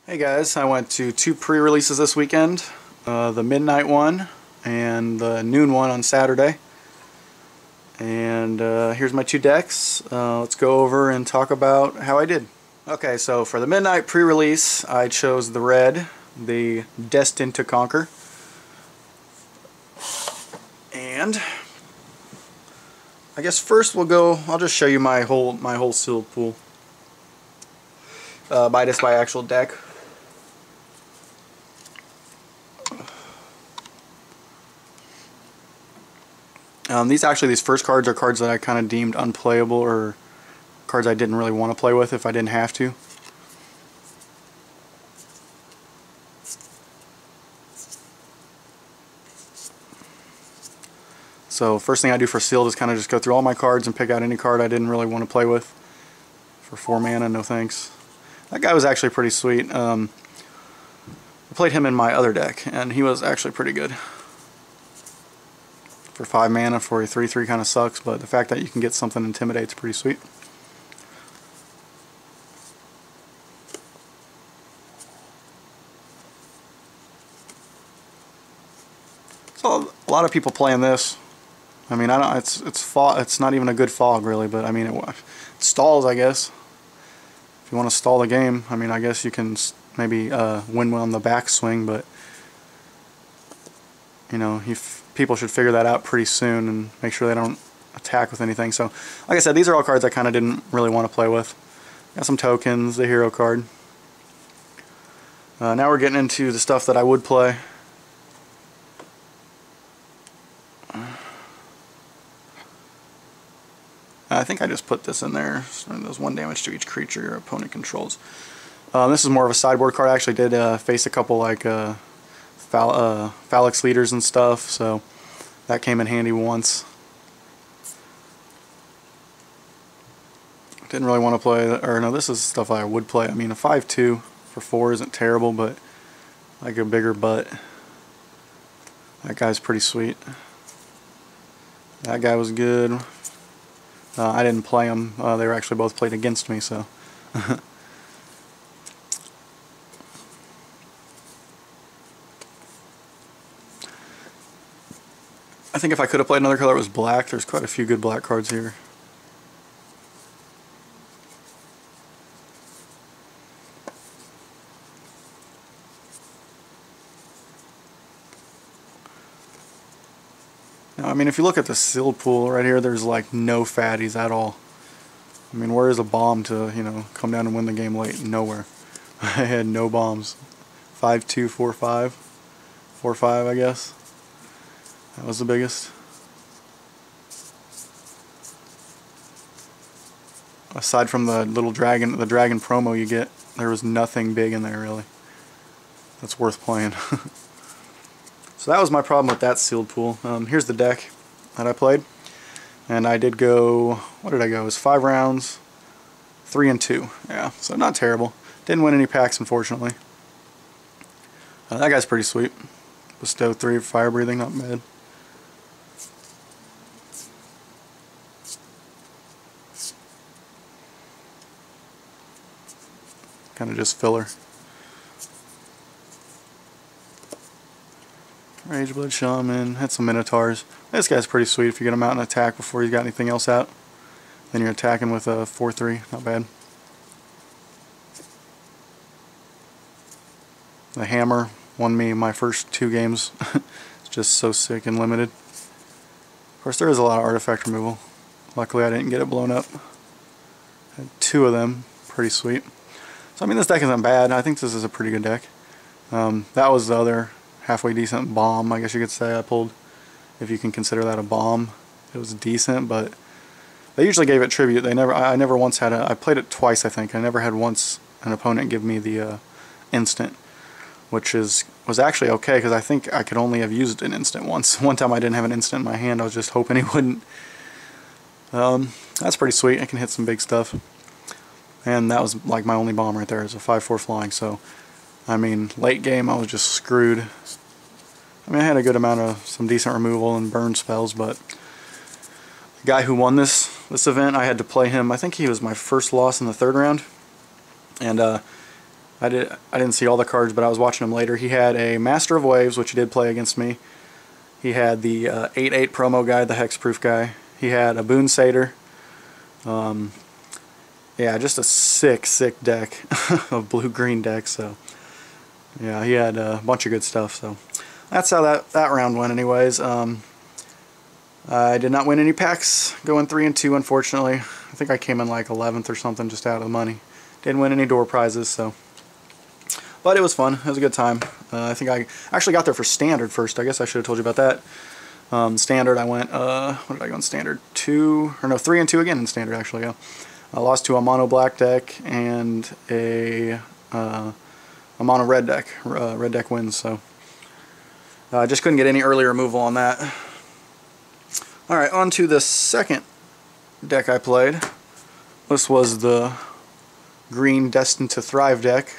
Hey guys, I went to two pre-releases this weekend, the midnight one and the noon one on Saturday. And here's my two decks. Let's go over and talk about how I did. Okay, so for the midnight pre-release, I chose the red, the Destined to Conquer. And I guess first I'll just show you my whole sealed pool. By actual deck. These first cards are cards that I kind of deemed unplayable, or cards I didn't really want to play with if I didn't have to. So first thing I do for sealed is kind of just go through all my cards and pick out any card I didn't really want to play with. For 4 mana, no thanks. That guy was actually pretty sweet. I played him in my other deck, and he was actually pretty good. For 5 mana for a 3/3 kind of sucks, but the fact that you can get something Intimidate's pretty sweet. So a lot of people playing this. I mean, it's not even a good fog really, but I mean it stalls, I guess. If you want to stall the game, I mean, I guess you can maybe win on the backswing, but you know, people should figure that out pretty soon and make sure they don't attack with anything. So, like I said, these are all cards I kind of didn't really want to play with. Got some tokens, the hero card. Now we're getting into the stuff that I would play. I think I just put this in there. So there's 1 damage to each creature your opponent controls. This is more of a sideboard card. I actually did face a couple like Phalanx leaders and stuff, so that came in handy once. Didn't really want to play, or no, this is stuff I would play. I mean, a 5/2 for 4 isn't terrible, but like a bigger butt. That guy's pretty sweet. That guy was good. I didn't play them. They were actually both played against me, so. I think if I could have played another color, it was black. There's quite a few good black cards here. Now, I mean, if you look at the sealed pool right here, there's like no fatties at all. I mean, where is a bomb to, you know, come down and win the game late? Nowhere. I had no bombs. 5/2, 4/5. 4/5, I guess. That was the biggest. Aside from the little dragon, the dragon promo you get, there was nothing big in there really that's worth playing. So that was my problem with that sealed pool. Here's the deck that I played, and I did go. What did I go? It was 5 rounds, 3 and 2. Yeah, so not terrible. Didn't win any packs, unfortunately. That guy's pretty sweet. Bestow 3 fire breathing, not bad. Kind of just filler. Rageblood Shaman, had some Minotaurs. This guy's pretty sweet if you get him out and attack before he's got anything else out. Then you're attacking with a 4/3, not bad. The hammer won me my first 2 games. It's just so sick and limited. Of course, there is a lot of artifact removal. Luckily, I didn't get it blown up. Had 2 of them, pretty sweet. So I mean, this deck isn't bad. I think this is a pretty good deck. That was the other halfway decent bomb, I guess you could say, I pulled. If you can consider that a bomb. It was decent, but they usually gave it tribute. I never once had I played it twice, I think. I never had once an opponent give me the instant, which was actually okay, because I think I could only have used an instant once. One time I didn't have an instant in my hand. I was just hoping he wouldn't. That's pretty sweet. I can hit some big stuff. And that was like my only bomb right there, is a 5/4 flying. So, I mean, late game I was just screwed. I mean, I had a good amount of some decent removal and burn spells, but the guy who won this event, I had to play him. I think he was my first loss in the 3rd round, and I didn't see all the cards, but I was watching him later. He had a Master of Waves, which he did play against me. He had the 8/8 promo guy, the hexproof guy. He had a Boon Satyr. Yeah, just a sick deck of blue-green deck. So yeah, he had a bunch of good stuff. So that's how that round went, anyways. I did not win any packs going 3 and 2, unfortunately. I think I came in like 11th or something, just out of the money. Didn't win any door prizes, so. But it was fun. It was a good time. I think I actually got there for Standard first. I guess I should have told you about that. Standard, I went, what did I go in Standard? 3 and 2 again in Standard, actually, yeah. I lost to a mono black deck and a mono red deck. Red deck wins, so. I just couldn't get any early removal on that. Alright, on to the second deck I played. This was the green Destined to Thrive deck.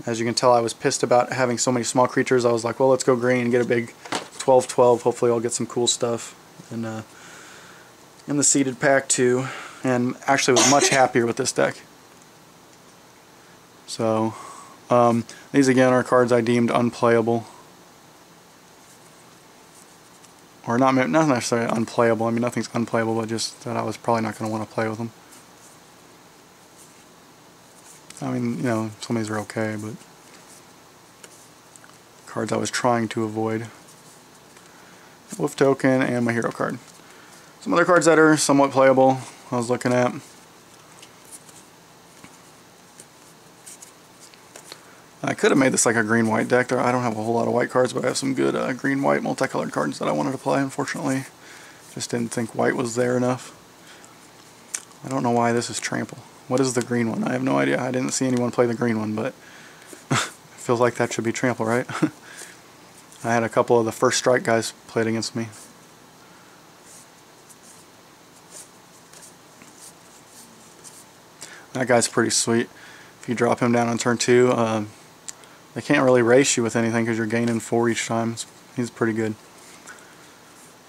As you can tell, I was pissed about having so many small creatures. I was like, well, let's go green and get a big 12/12. Hopefully I'll get some cool stuff in the seeded pack too. And actually was much happier with this deck. So, these again are cards I deemed unplayable. Or not necessarily unplayable. I mean, nothing's unplayable, but just that I was probably not going to want to play with them. I mean, you know, some of these are okay, but cards I was trying to avoid. Wolf token and my hero card. Some other cards that are somewhat playable I was looking at. I could have made this like a green-white deck. I don't have a whole lot of white cards, but I have some good green-white multicolored cards that I wanted to play, unfortunately. Just didn't think white was there enough. I don't know why this is trample. What is the green one? I have no idea. I didn't see anyone play the green one, but it feels like that should be trample, right? I had a couple of the first strike guys played against me. That guy's pretty sweet. If you drop him down on turn 2, they can't really race you with anything because you're gaining 4 each time. He's pretty good.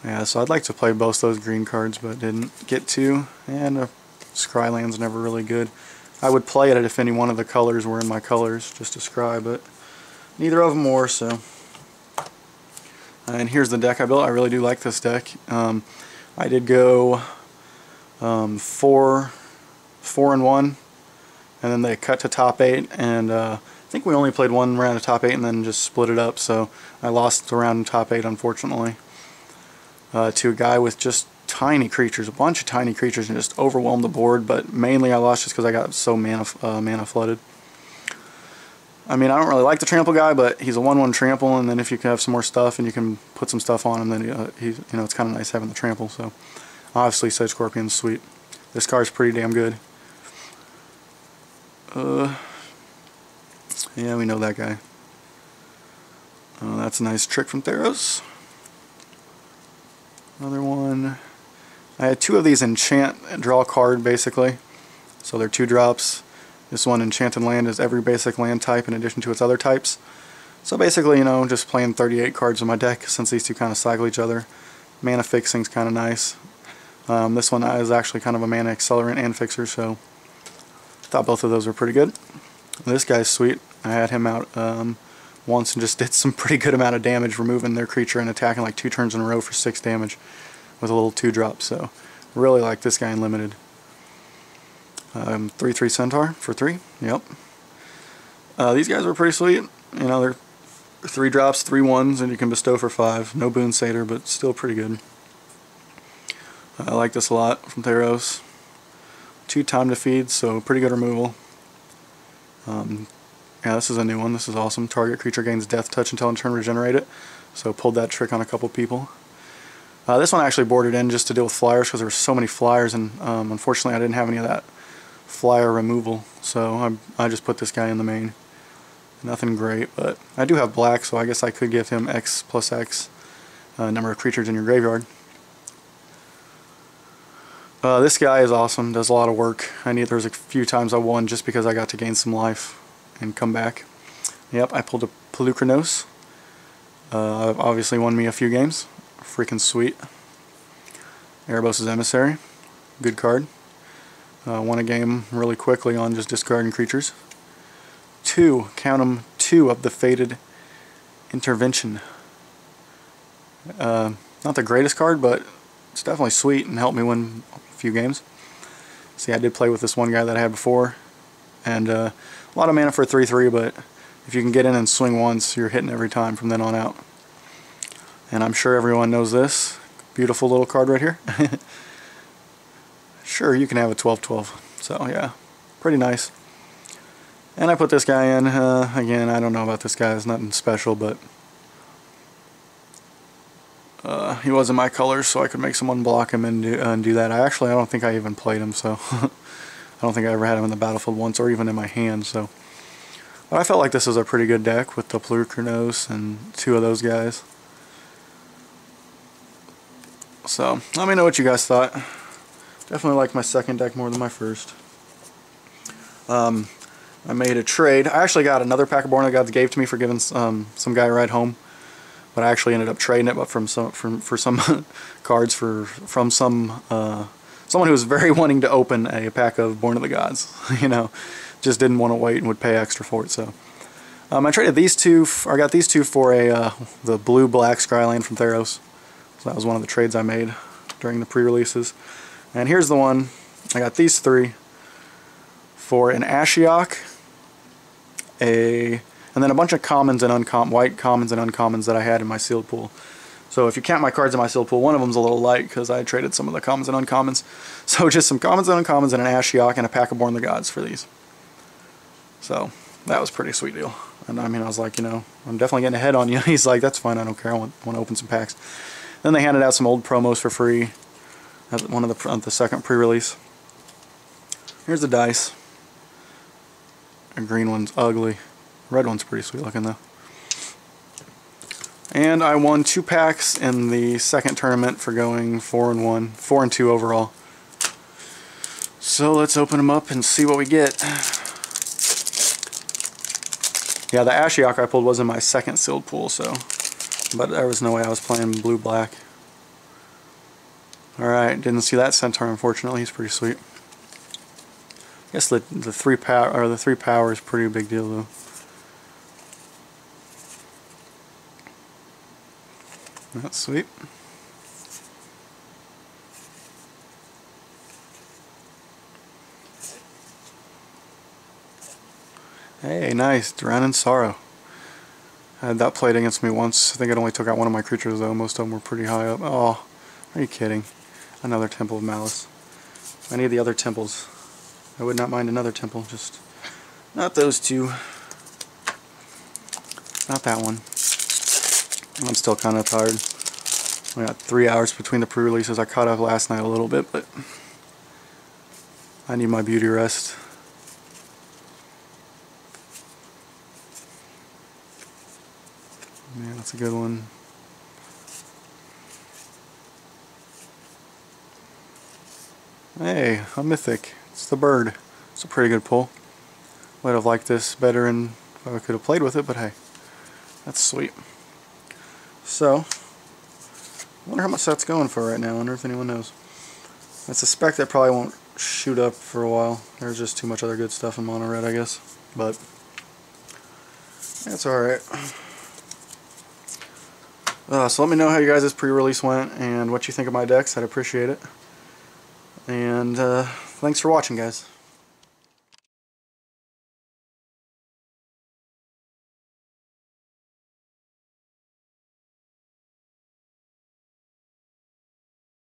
Yeah, so I'd like to play both those green cards, but didn't get to. And Scryland's never really good. I would play it if any one of the colors were in my colors, just to Scry, but neither of them were, so. And here's the deck I built. I really do like this deck. I did go 4 and 1, and then they cut to top 8, and I think we only played one round of top 8 and then just split it up, so I lost the round in top 8, unfortunately, to a guy with just tiny creatures, a bunch of tiny creatures, and just overwhelmed the board. But mainly I lost just because I got so mana flooded. I mean, I don't really like the trample guy, but he's a 1/1 trample, and then if you can have some more stuff and you can put some stuff on him, then you know, it's kind of nice having the trample. So obviously Sedge Scorpion's sweet. This card's pretty damn good. Yeah, we know that guy. That's a nice trick from Theros. Another one. I had 2 of these enchant and draw a card, basically. So they're 2 drops. This one, Enchanted Land, is every basic land type in addition to its other types. So basically, you know, just playing 38 cards in my deck since these 2 kind of cycle each other. Mana fixing's kind of nice. This one is actually kind of a mana accelerant and fixer, so I thought both of those were pretty good. This guy's sweet. I had him out once and just did some pretty good amount of damage, removing their creature and attacking like 2 turns in a row for 6 damage with a little 2-drop. So really like this guy in limited. 3/3 Centaur for 3. Yep. These guys were pretty sweet. You know, they're 3 drops, 3 1s, and you can bestow for 5. No Boon Satyr, but still pretty good. I like this a lot from Theros. 2 time to feed, so pretty good removal. Yeah, this is a new one. This is awesome. Target creature gains death touch until in turn regenerate it. So pulled that trick on a couple people. This one actually boarded in just to deal with flyers because there were so many flyers, and unfortunately I didn't have any of that flyer removal. So I just put this guy in the main. Nothing great, but I do have black, so I guess I could give him X plus X number of creatures in your graveyard. This guy is awesome, does a lot of work. There's a few times I won just because I got to gain some life and come back. Yep, I pulled a Pelucranos. Obviously won me a few games. Freaking sweet. Erebos' Emissary. Good card. Won a game really quickly on just discarding creatures. two, count them, two of the Faded Intervention. Not the greatest card, but it's definitely sweet and helped me win a few games. See, I did play with this one guy that I had before, and a lot of mana for a 3/3, but if you can get in and swing once, you're hitting every time from then on out. And I'm sure everyone knows this. Beautiful little card right here. Sure, you can have a 12/12. So yeah, pretty nice. And I put this guy in. Again, I don't know about this guy. It's nothing special, but he wasn't my colors, so I could make someone block him and do that. I don't think I even played him, so I don't think I ever had him in the battlefield once, or even in my hand. So, but I felt like this was a pretty good deck with the Prerelease and two of those guys. So let me know what you guys thought. Definitely like my second deck more than my first. I made a trade. I actually got another pack of Born of the Gods gave to me for giving some guy a ride home, but I actually ended up trading it, but for some cards from someone who was very wanting to open a pack of Born of the Gods. You know, just didn't want to wait and would pay extra for it. So I traded these two. I got these two for the blue-black Scryland from Theros. So that was one of the trades I made during the pre-releases. And here's the one. I got these three for an Ashiok, and then a bunch of commons and white commons and uncommons that I had in my sealed pool. So if you count my cards in my sealed pool, one of them's a little light because I traded some of the commons and uncommons. So just some commons and uncommons and an Ashiok and a pack of Born of the Gods for these. So that was a pretty sweet deal. And I mean, I was like, you know, I'm definitely getting ahead on you. He's like, that's fine, I don't care, I want to open some packs. Then they handed out some old promos for free at one of the second pre-release. Here's the dice. The green one's ugly. Red one's pretty sweet looking though. And I won 2 packs in the second tournament for going 4-1, 4-2 overall. So let's open them up and see what we get. Yeah, the Ashiok I pulled was in my second sealed pool, so, but there was no way I was playing blue-black. Alright, didn't see that Centaur, unfortunately. He's pretty sweet. I guess the 3 power is pretty big deal though. That's sweet. Hey, nice. Drown in Sorrow. I had that played against me once. I think it only took out one of my creatures though. Most of them were pretty high up. Oh, are you kidding? Another Temple of Malice. I need the other temples. I would not mind another temple, just not those two. Not that one. I'm still kind of tired. I got 3 hours between the pre-releases. I caught up last night a little bit, but I need my beauty rest. Man, that's a good one. Hey, a mythic. It's the bird. It's a pretty good pull. Would have liked this better and if I could have played with it, but hey, that's sweet. So, I wonder how much that's going for right now. I wonder if anyone knows. I suspect that probably won't shoot up for a while. There's just too much other good stuff in mono red, I guess. But that's alright. So let me know how you guys' pre-release went and what you think of my decks. I'd appreciate it. And thanks for watching, guys.